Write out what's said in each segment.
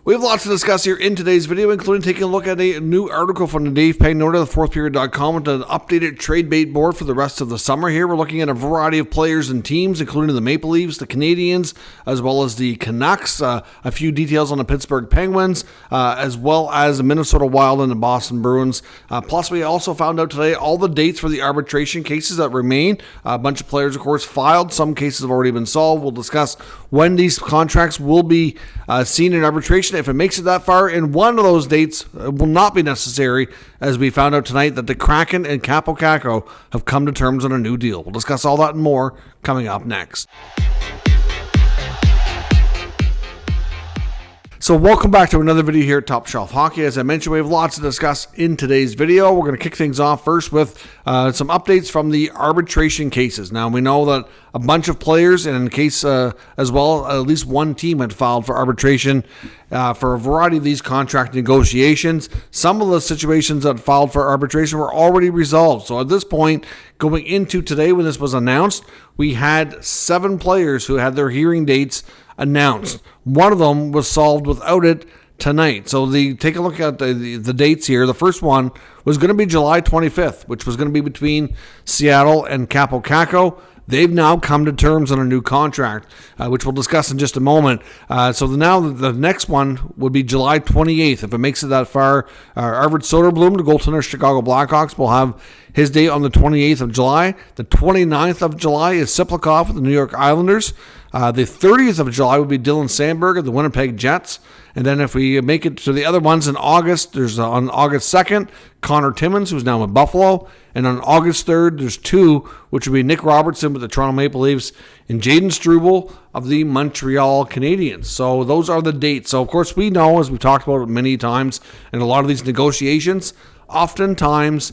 We have lots to discuss here in today's video, including taking a look at a new article from the Dave Pagnotta of thefourthperiod.com with an updated trade bait board for the rest of the summer here. We're looking at a variety of players and teams, including the Maple Leafs, the Canadiens, as well as the Canucks, a few details on the Pittsburgh Penguins, as well as the Minnesota Wild and the Boston Bruins. Plus, we also found out today all the dates for the arbitration cases that remain. A bunch of players, of course, filed. Some cases have already been solved. We'll discuss when these contracts will be seen in arbitration. If it makes it that far, and one of those dates will not be necessary, as we found out tonight that the Kraken and Kakko have come to terms on a new deal. We'll discuss all that and more coming up next. So welcome back to another video here at Top Shelf Hockey. As I mentioned, we have lots to discuss in today's video. We're going to kick things off first with some updates from the arbitration cases. Now, we know that a bunch of players, and in the case as well, at least one team had filed for arbitration for a variety of these contract negotiations. Some of the situations that filed for arbitration were already resolved. So at this point, going into today when this was announced, we had 7 players who had their hearing dates announced. One of them was solved without it tonight. So take a look at the dates here. The first one was going to be July 25th, which was going to be between Seattle and Kakko. They've now come to terms on a new contract, which we'll discuss in just a moment. So now the next one would be July 28th. If it makes it that far, Arvid Soderblom, the goaltender of Chicago Blackhawks, will have his date on the 28th of July. The 29th of July is Siplikov with the New York Islanders. The 30th of July would be Dylan Sandberg of the Winnipeg Jets. And then if we make it to the other ones in August, there's on August 2nd, Connor Timmins, who's now with Buffalo. And on August 3rd, there's 2, which would be Nick Robertson with the Toronto Maple Leafs and Jaden Struble of the Montreal Canadiens. So those are the dates. So, of course, we know, as we've talked about it many times, in a lot of these negotiations, oftentimes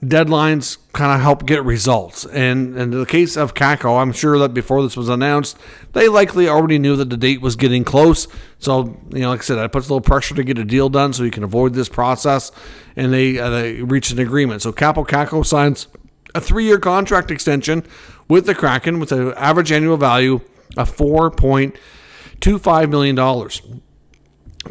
deadlines kind of help get results. And in the case of Kakko, I'm sure that before this was announced, they likely already knew that the date was getting close. So, like I said, that puts a little pressure to get a deal done so you can avoid this process. And they reached an agreement. So Kakko signs a 3-year contract extension with the Kraken with an average annual value of $4.25 million.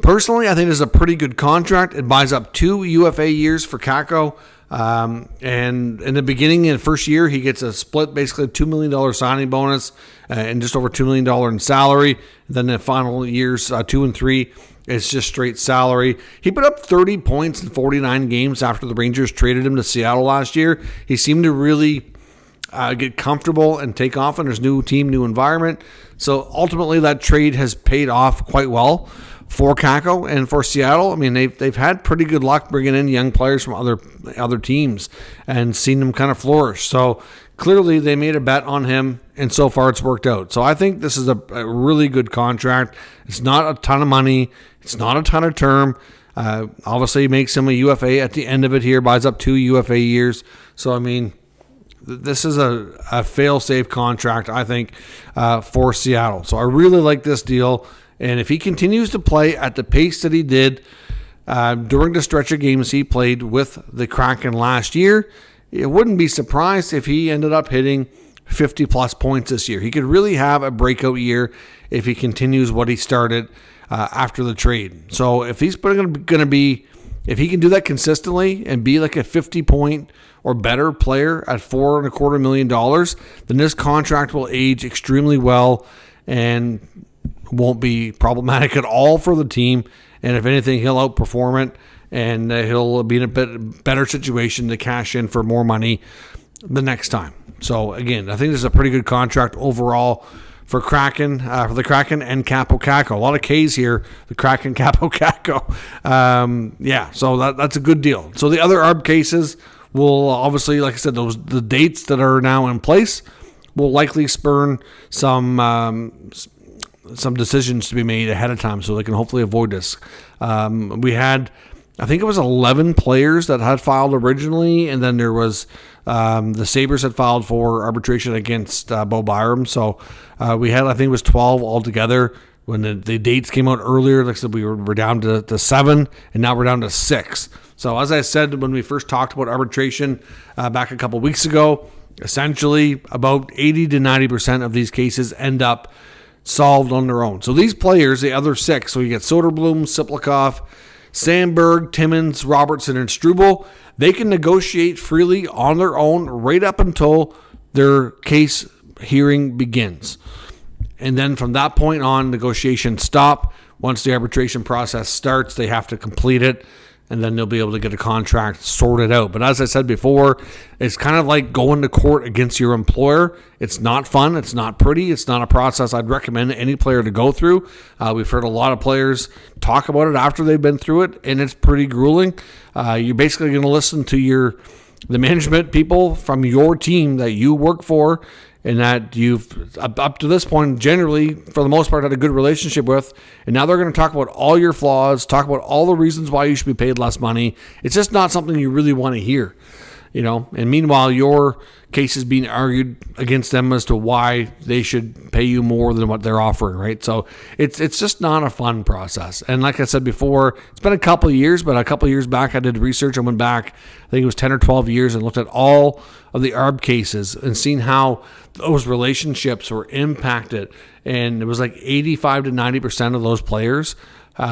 Personally, I think this is a pretty good contract. It buys up 2 UFA years for Kakko. And in the beginning, in the first year, he gets a split, basically a $2 million signing bonus and just over $2 million in salary. And then the final years, 2 and 3, it's just straight salary. He put up 30 points in 49 games after the Rangers traded him to Seattle last year. He seemed to really get comfortable and take off in his new team, new environment. So ultimately, that trade has paid off quite well for Kakko and for Seattle. I mean, they've had pretty good luck bringing in young players from other teams and seen them kind of flourish. So clearly they made a bet on him, and so far it's worked out. So I think this is a really good contract. It's not a ton of money. It's not a ton of term. Obviously makes him a UFA at the end of it here, buys up 2 UFA years. So, I mean, this is a fail-safe contract, I think, for Seattle. So I really like this deal. And if he continues to play at the pace that he did during the stretch of games he played with the Kraken last year, it wouldn't be surprised if he ended up hitting 50-plus points this year. He could really have a breakout year if he continues what he started after the trade. So if he's going to be, if he can do that consistently and be like a 50-point or better player at $4.25 million, then this contract will age extremely well and won't be problematic at all for the team. And if anything, he'll outperform it, and he'll be in a bit better situation to cash in for more money the next time. So again, I think this is a pretty good contract overall for the Kraken and Kakko. A lot of K's here, the Kraken, Kakko. So that's a good deal. So the other Arb cases will obviously, like I said, the dates that are now in place will likely spurn some decisions to be made ahead of time so they can hopefully avoid this. We had, I think it was 11 players that had filed originally, and then there was the Sabres had filed for arbitration against Bo Byram. So we had, I think it was 12 altogether. When the dates came out earlier, like I said, we were down to 7, and now we're down to 6. So as I said when we first talked about arbitration back a couple weeks ago, essentially about 80 to 90% of these cases end up solved on their own. So these players, the other 6, so you get Soderblom, Siplikov, Sandberg, Timmins, Robertson, and Struble, they can negotiate freely on their own right up until their case hearing begins. And then from that point on, negotiations stop. Once the arbitration process starts, they have to complete it, and then they'll be able to get a contract sorted out. But as I said before, it's kind of like going to court against your employer. It's not fun. It's not pretty. It's not a process I'd recommend any player to go through. We've heard a lot of players talk about it after they've been through it, and it's pretty grueling. You're basically going to listen to the management people from your team that you work for and that you've, up to this point, generally, for the most part, had a good relationship with. And now they're going to talk about all your flaws, talk about all the reasons why you should be paid less money. It's just not something you really want to hear, And meanwhile, your case is being argued against them as to why they should pay you more than what they're offering, right? So it's just not a fun process. And like I said before, it's been a couple of years, but a couple of years back, I did research. I went back, I think it was 10 or 12 years, and looked at all of the Arb cases and seen how those relationships were impacted. And it was like 85 to 90% of those players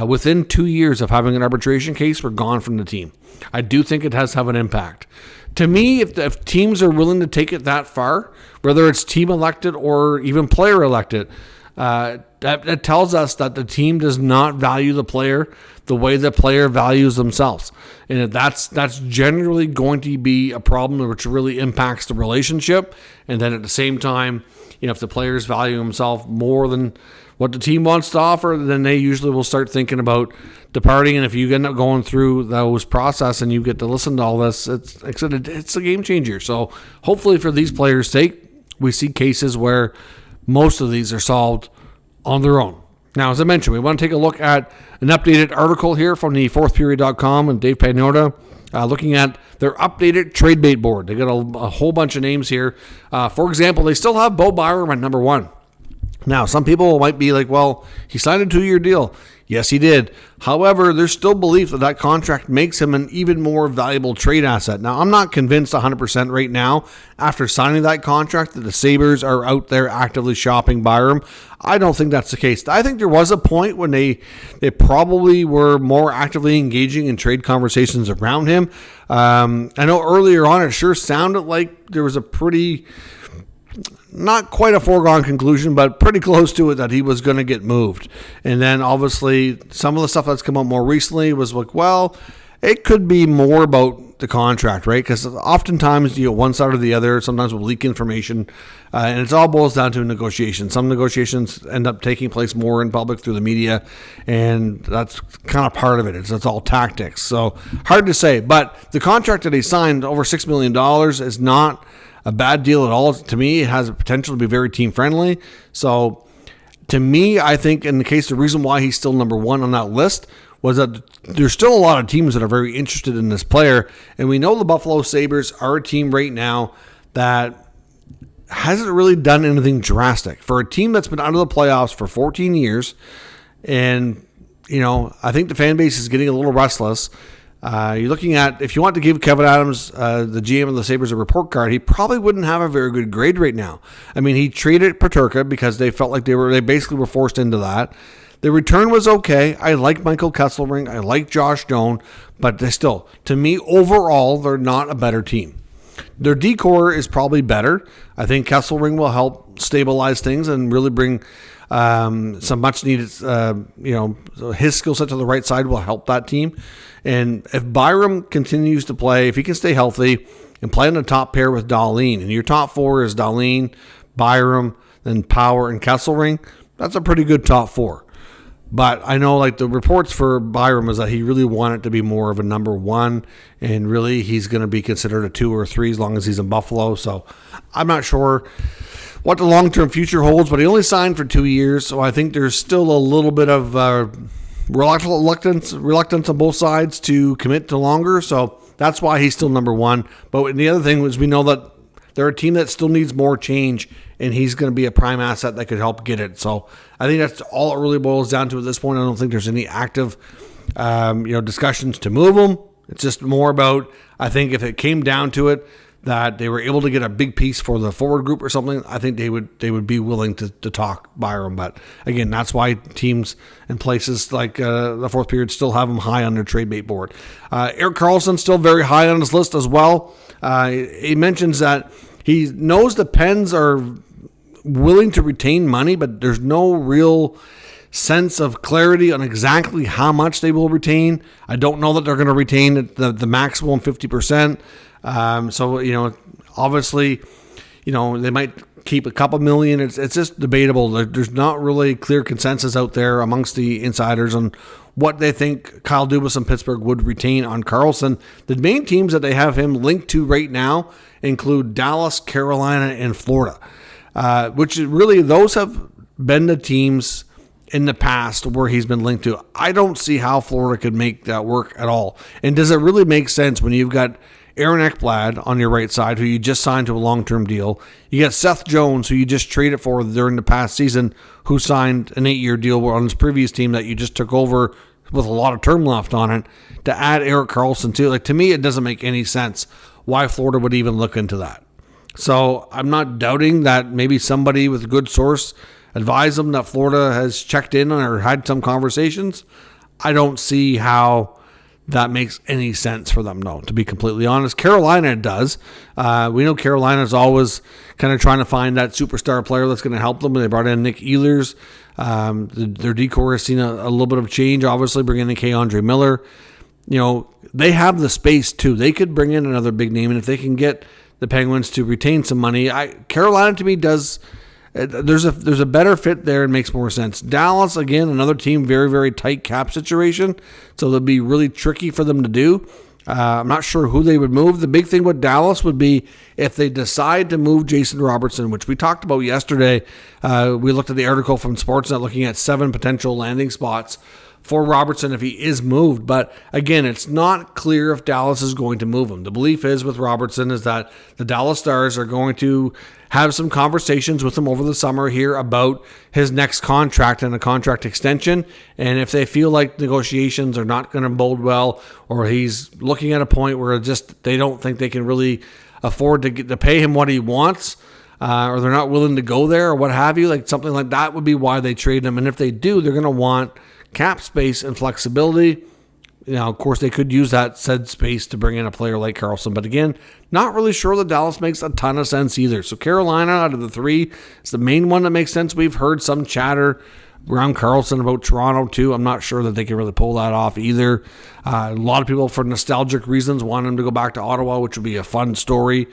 within 2 years of having an arbitration case were gone from the team. I do think it has to have an impact. To me, if teams are willing to take it that far, whether it's team elected or even player elected, that tells us that the team does not value the player the way the player values themselves. And that's generally going to be a problem which really impacts the relationship. And then at the same time, if the players value himself more than what the team wants to offer, then they usually will start thinking about departing. And if you end up going through those process and you get to listen to all this, it's a game changer. So hopefully for these players' sake, we see cases where most of these are solved on their own. Now, as I mentioned, we want to take a look at an updated article here from the fourthperiod.com and Dave Pagnotta, looking at their updated trade bait board. They got a whole bunch of names here. For example, they still have Bo Byram at number 1. Now, some people might be like, well, he signed a 2-year deal. Yes, he did. However, there's still belief that contract makes him an even more valuable trade asset. Now, I'm not convinced 100% right now after signing that contract that the Sabres are out there actively shopping Byram. I don't think that's the case. I think there was a point when they probably were more actively engaging in trade conversations around him. I know earlier on it sure sounded like there was a pretty, not quite a foregone conclusion, but pretty close to it that he was going to get moved. And then obviously some of the stuff that's come up more recently was like, well, it could be more about the contract, right? Because oftentimes, one side or the other, sometimes will leak information, and it all boils down to a negotiation. Some negotiations end up taking place more in public through the media, and that's kind of part of it. It's all tactics. So hard to say. But the contract that he signed, over $6 million, is not a bad deal at all. To me, it has the potential to be very team friendly. So to me, I think in the case, the reason why he's still number 1 on that list was that there's still a lot of teams that are very interested in this player. And we know the Buffalo Sabres are a team right now that hasn't really done anything drastic. For a team that's been out of the playoffs for 14 years, and, I think the fan base is getting a little restless. You're looking at, if you want to give Kevin Adams, the GM of the Sabres, a report card, he probably wouldn't have a very good grade right now. I mean, he traded Peterka because they felt like they basically were forced into that. The return was okay. I like Michael Kesselring. I like Josh Doan, but they still, to me, overall, they're not a better team. Their decor is probably better. I think Kesselring will help stabilize things and really bring some much needed, his skill set to the right side will help that team. And if Byram continues to play, if he can stay healthy and play in the top pair with Dahlin, and your top 4 is Dahlin, Byram, then Power and Kesselring, that's a pretty good top 4. But I know the reports for Byram is that he really wanted to be more of a number 1, and really he's going to be considered a 2 or 3 as long as he's in Buffalo. So I'm not sure what the long-term future holds, but he only signed for 2 years, so I think there's still a little bit of reluctance on both sides to commit to longer. So that's why he's still number 1. But the other thing is we know that they're a team that still needs more change, and he's going to be a prime asset that could help get it. So I think that's all it really boils down to at this point. I don't think there's any active, discussions to move him. It's just more about, I think if it came down to it, that they were able to get a big piece for the forward group or something, I think they would be willing to talk Byram. But again, that's why teams and places like the fourth period still have him high on their trade bait board. Erik Karlsson still very high on his list as well. He mentions that he knows the Pens are willing to retain money, but there's no real sense of clarity on exactly how much they will retain. I don't know that they're going to retain the maximum 50%. So, obviously, they might keep a couple million. It's just debatable. There's not really clear consensus out there amongst the insiders on what they think Kyle Dubas and Pittsburgh would retain on Karlsson. The main teams that they have him linked to right now include Dallas, Carolina, and Florida, which really, those have been the teams in the past where he's been linked to. I don't see how Florida could make that work at all. And does it really make sense when you've got Aaron Ekblad on your right side, who you just signed to a long-term deal? You got Seth Jones, who you just traded for during the past season, who signed an 8-year deal on his previous team that you just took over with a lot of term left on it, to add Erik Karlsson to. To me, it doesn't make any sense why Florida would even look into that. So I'm not doubting that maybe somebody with a good source advised them that Florida has checked in or had some conversations. I don't see how that makes any sense for them, no, to be completely honest. Carolina does. We know Carolina's always kind of trying to find that superstar player that's going to help them. They brought in Nick Ehlers. Their decor has seen a little bit of change, obviously, bringing in K-Andre Miller. They have the space, too. They could bring in another big name, and if they can get the Penguins to retain some money, Carolina, to me, does... There's a better fit there and makes more sense. Dallas, again, another team, very, very tight cap situation, so it'll be really tricky for them to do. I'm not sure who they would move. The big thing with Dallas would be if they decide to move Jason Robertson, which we talked about yesterday. We looked at the article from Sportsnet looking at 7 potential landing spots for Robertson if he is moved. But again, it's not clear if Dallas is going to move him. The belief is with Robertson is that the Dallas Stars are going to have some conversations with him over the summer here about his next contract and a contract extension. And if they feel like negotiations are not going to bode well, or he's looking at a point where they don't think they can really afford to pay him what he wants, or they're not willing to go there or what have you, something like that would be why they trade him. And if they do, they're going to want cap space and flexibility. Of course, they could use that said space to bring in a player like Karlsson. But again, not really sure that Dallas makes a ton of sense either. So Carolina, out of the 3, is the main one that makes sense. We've heard some chatter around Karlsson about Toronto too. I'm not sure that they can really pull that off either. A lot of people, for nostalgic reasons, want him to go back to Ottawa, which would be a fun story.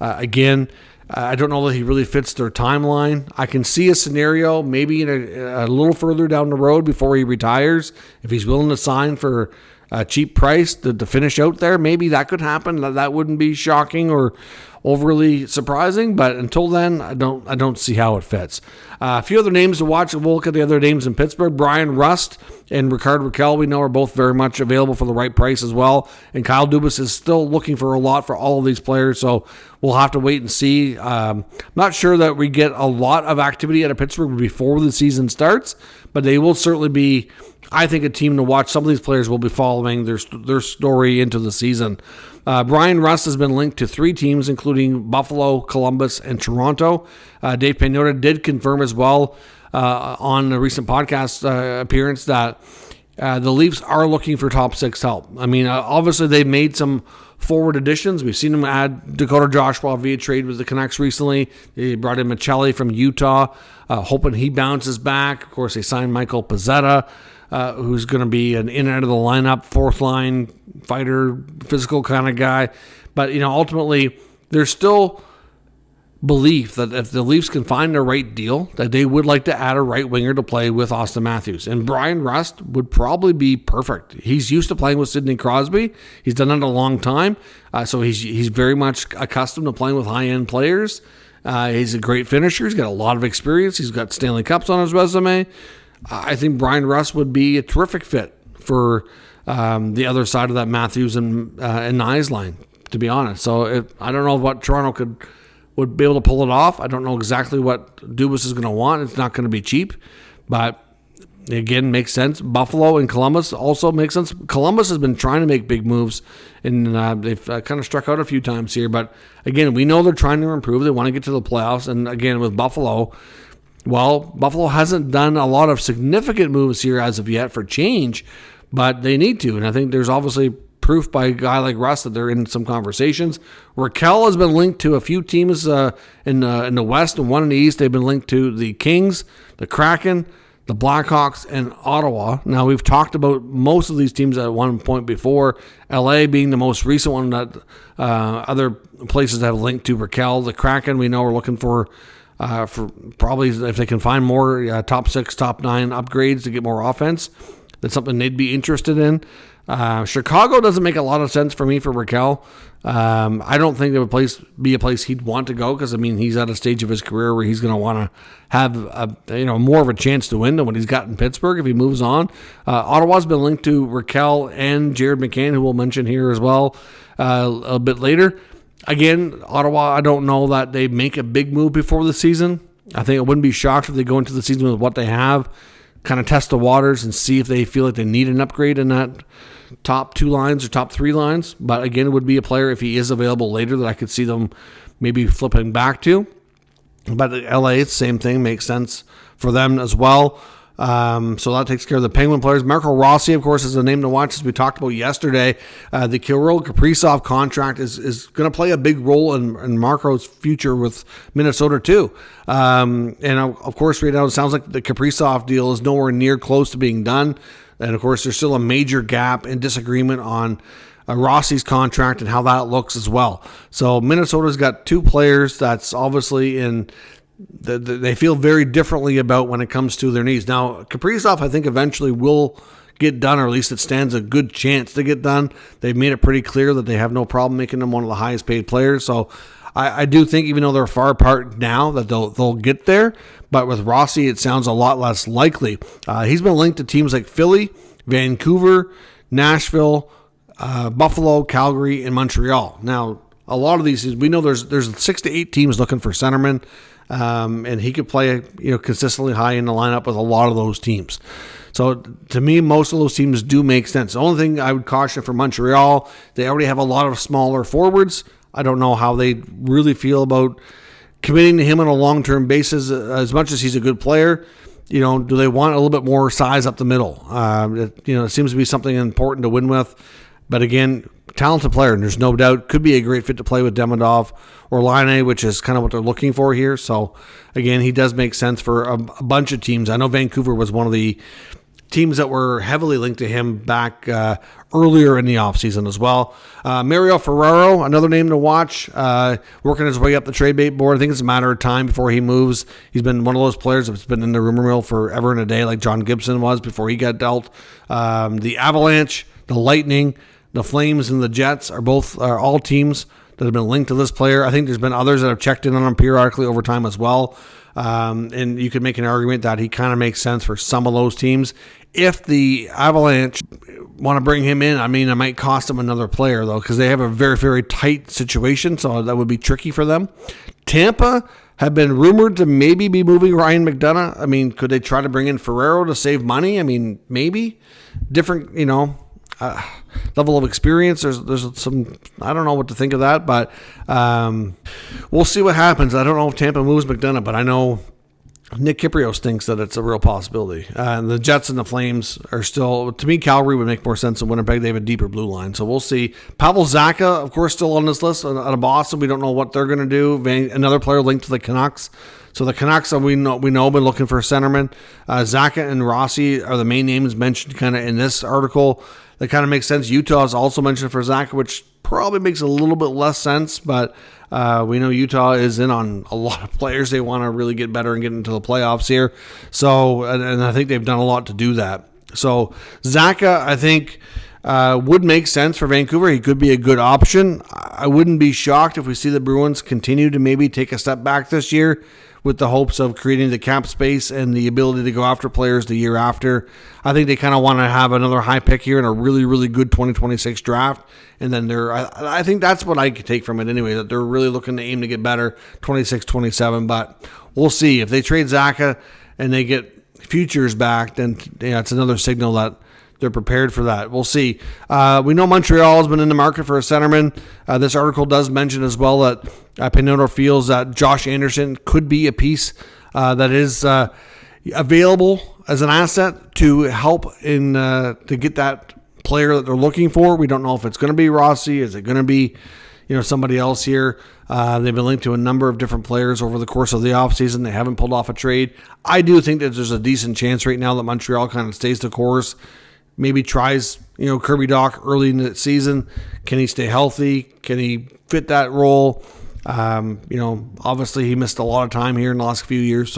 Again, I don't know that he really fits their timeline. I can see a scenario maybe a little further down the road before he retires. If he's willing to sign for a cheap price to finish out there, maybe that could happen. That wouldn't be shocking or overly surprising, but until then, I don't see how it fits. A few other names to watch. We'll look at the other names in Pittsburgh. Brian Rust and Rickard Rakell, we know, are both very much available for the right price as well. And Kyle Dubas is still looking for a lot for all of these players, so we'll have to wait and see. Not sure that we get a lot of activity out of Pittsburgh before the season starts, but they will certainly be, I think, a team to watch. Some of these players will be following their story into the season. Brian Rust has been linked to 3 teams, including Buffalo, Columbus, and Toronto. Dave Pagnotta did confirm as well on a recent podcast appearance that the Leafs are looking for top 6 help. I mean, obviously they've made some forward additions. We've seen them add Dakota Joshua via trade with the Canucks recently. They brought in Michelli from Utah, hoping he bounces back. Of course, they signed Michael Pezzetta, who's going to be an in and out of the lineup, 4th line fighter, physical kind of guy. But, ultimately, there's still belief that if the Leafs can find the right deal, that they would like to add a right winger to play with Austin Matthews. And Brian Rust would probably be perfect. He's used to playing with Sidney Crosby. He's done it a long time. So he's very much accustomed to playing with high-end players. He's a great finisher. He's got a lot of experience. He's got Stanley Cups on his resume. I think Brian Rust would be a terrific fit for the other side of that Matthews and Nyes line, to be honest. So I don't know what Toronto would be able to pull it off. I don't know exactly what Dubas is going to want. It's not going to be cheap, but again, makes sense. Buffalo and Columbus also makes sense. Columbus has been trying to make big moves, and they've kind of struck out a few times here. But again, we know they're trying to improve. They want to get to the playoffs. And again, with Buffalo, well, Buffalo hasn't done a lot of significant moves here as of yet for change, but they need to. And I think there's obviously proof by a guy like Russ that they're in some conversations. Raquel has been linked to a few teams in the West and one in the East. They've been linked to the Kings, the Kraken, the Blackhawks, and Ottawa. Now, we've talked about most of these teams at one point before, LA being the most recent one that other places have linked to Raquel. The Kraken, we know, are looking for probably, if they can find more top 6, top 9 upgrades to get more offense. That's something they'd be interested in. Chicago doesn't make a lot of sense for me for Raquel. I don't think it would be a place he'd want to go because, I mean, he's at a stage of his career where he's going to want to have more of a chance to win than what he's got in Pittsburgh if he moves on. Ottawa's been linked to Raquel and Jared McCann, who we'll mention here as well a bit later. Again, Ottawa, I don't know that they make a big move before the season. I think I wouldn't be shocked if they go into the season with what they have, kind of test the waters and see if they feel like they need an upgrade in that top 2 lines or top 3 lines. But again, it would be a player, if he is available later, that I could see them maybe flipping back to. But LA, it's the same thing, makes sense for them as well. So that takes care of the Penguin players. Marco Rossi, of course, is a name to watch, as we talked about yesterday. The Kirill Kaprizov contract is going to play a big role in Marco's future with Minnesota too. And of course, right now it sounds like the Kaprizov deal is nowhere near close to being done. And of course, there's still a major gap in disagreement on Rossi's contract and how that looks as well. So Minnesota's got 2 players that's obviously in they feel very differently about when it comes to their needs. Now, Kaprizov, I think, eventually will get done, or at least it stands a good chance to get done. They've made it pretty clear that they have no problem making him one of the highest paid players. So I do think, even though they're far apart now, that they'll get there. But with Rossi, it sounds a lot less likely. He's been linked to teams like Philly, Vancouver, Nashville, Buffalo, Calgary, and Montreal. Now, a lot of these, we know there's 6 to 8 teams looking for centermen. And he could play, consistently high in the lineup with a lot of those teams. So to me, most of those teams do make sense. The only thing I would caution for Montreal, they already have a lot of smaller forwards. I don't know how they really feel about committing to him on a long-term basis. As much as he's a good player, do they want a little bit more size up the middle? It seems to be something important to win with. But again, talented player, and there's no doubt could be a great fit to play with Demidov or Laine, which is kind of what they're looking for here. So again, he does make sense for a bunch of teams. I know Vancouver was one of the teams that were heavily linked to him back earlier in the offseason as well. Muriel Ferraro, another name to watch, working his way up the trade bait board. I think it's a matter of time before he moves. He's been one of those players that's been in the rumor mill forever and a day, like John Gibson was before he got dealt. The Avalanche, the Lightning, the Flames, and the Jets are all teams that have been linked to this player. I think there's been others that have checked in on him periodically over time as well. And you could make an argument that he kind of makes sense for some of those teams. If the Avalanche want to bring him in, I mean, it might cost them another player, though, because they have a very, very tight situation, so that would be tricky for them. Tampa have been rumored to maybe be moving Ryan McDonagh. I mean, could they try to bring in Ferraro to save money? I mean, maybe. Different, level of experience. There's some, I don't know what to think of that, but we'll see what happens. I don't know if Tampa moves McDonagh, but I know Nick Kyprios thinks that it's a real possibility. And the Jets and the Flames are still, to me, Calgary would make more sense than Winnipeg. They have a deeper blue line, so we'll see. Pavel Zacha, of course, still on this list. Out of Boston, we don't know what they're going to do. Another player linked to the Canucks. So the Canucks, we know been looking for a centerman. Zacha and Rossi are the main names mentioned kind of in this article. That kind of makes sense. Utah is also mentioned for Zacha, which probably makes a little bit less sense, but we know Utah is in on a lot of players. They want to really get better and get into the playoffs here. So, and I think they've done a lot to do that. So Zacha, I think, would make sense for Vancouver. He could be a good option. I wouldn't be shocked if we see the Bruins continue to maybe take a step back this year, with the hopes of creating the cap space and the ability to go after players the year after. I think they kind of want to have another high pick here in a really, really good 2026 draft. And then I think that's what I could take from it anyway, that they're really looking to aim to get better 26, 27. But we'll see. If they trade Zacha and they get futures back, then it's another signal that they're prepared for that. We'll see. We know Montreal has been in the market for a centerman. This article does mention as well that Pinoto feels that Josh Anderson could be a piece that is available as an asset to help in to get that player that they're looking for. We don't know if it's going to be Rossi. Is it going to be somebody else here? They've been linked to a number of different players over the course of the offseason. They haven't pulled off a trade. I do think that there's a decent chance right now that Montreal kind of stays the course. Maybe tries, Kirby Dach early in the season. Can he stay healthy? Can he fit that role? Obviously he missed a lot of time here in the last few years.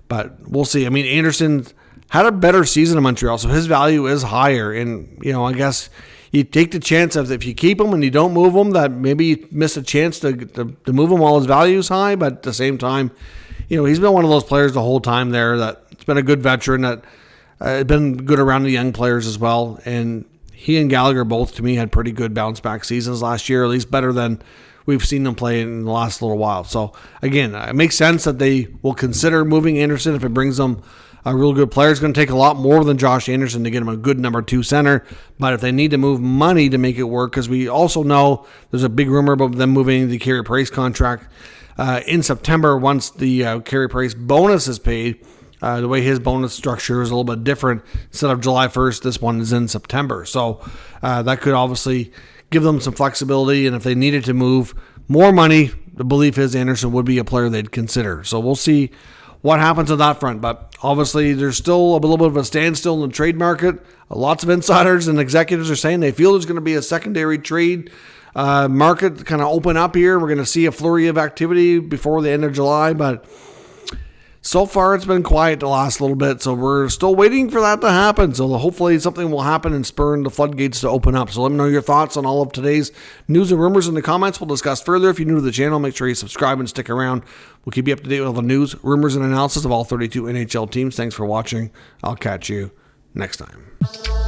But we'll see. I mean, Anderson had a better season in Montreal, so his value is higher. And, I guess you take the chance of if you keep him and you don't move him, that maybe you miss a chance to move him while his value is high. But at the same time, he's been one of those players the whole time there that's been a good veteran that been good around the young players as well. And he and Gallagher both, to me, had pretty good bounce-back seasons last year, at least better than we've seen them play in the last little while. So, again, it makes sense that they will consider moving Anderson if it brings them a real good player. It's going to take a lot more than Josh Anderson to get him a good number 2 center. But if they need to move money to make it work, because we also know there's a big rumor about them moving the Carey Price contract in September once the Carey Price bonus is paid. The way his bonus structure is a little bit different. Instead of July 1st, this one is in September. So that could obviously give them some flexibility. And if they needed to move more money, the belief is Anderson would be a player they'd consider. So we'll see what happens on that front. But obviously there's still a little bit of a standstill in the trade market. Lots of insiders and executives are saying they feel there's going to be a secondary trade market kind of open up here. We're going to see a flurry of activity before the end of July. But so far, it's been quiet the last little bit, so we're still waiting for that to happen. So hopefully something will happen and spur the floodgates to open up. So let me know your thoughts on all of today's news and rumors in the comments. We'll discuss further. If you're new to the channel, make sure you subscribe and stick around. We'll keep you up to date with all the news, rumors, and analysis of all 32 NHL teams. Thanks for watching. I'll catch you next time.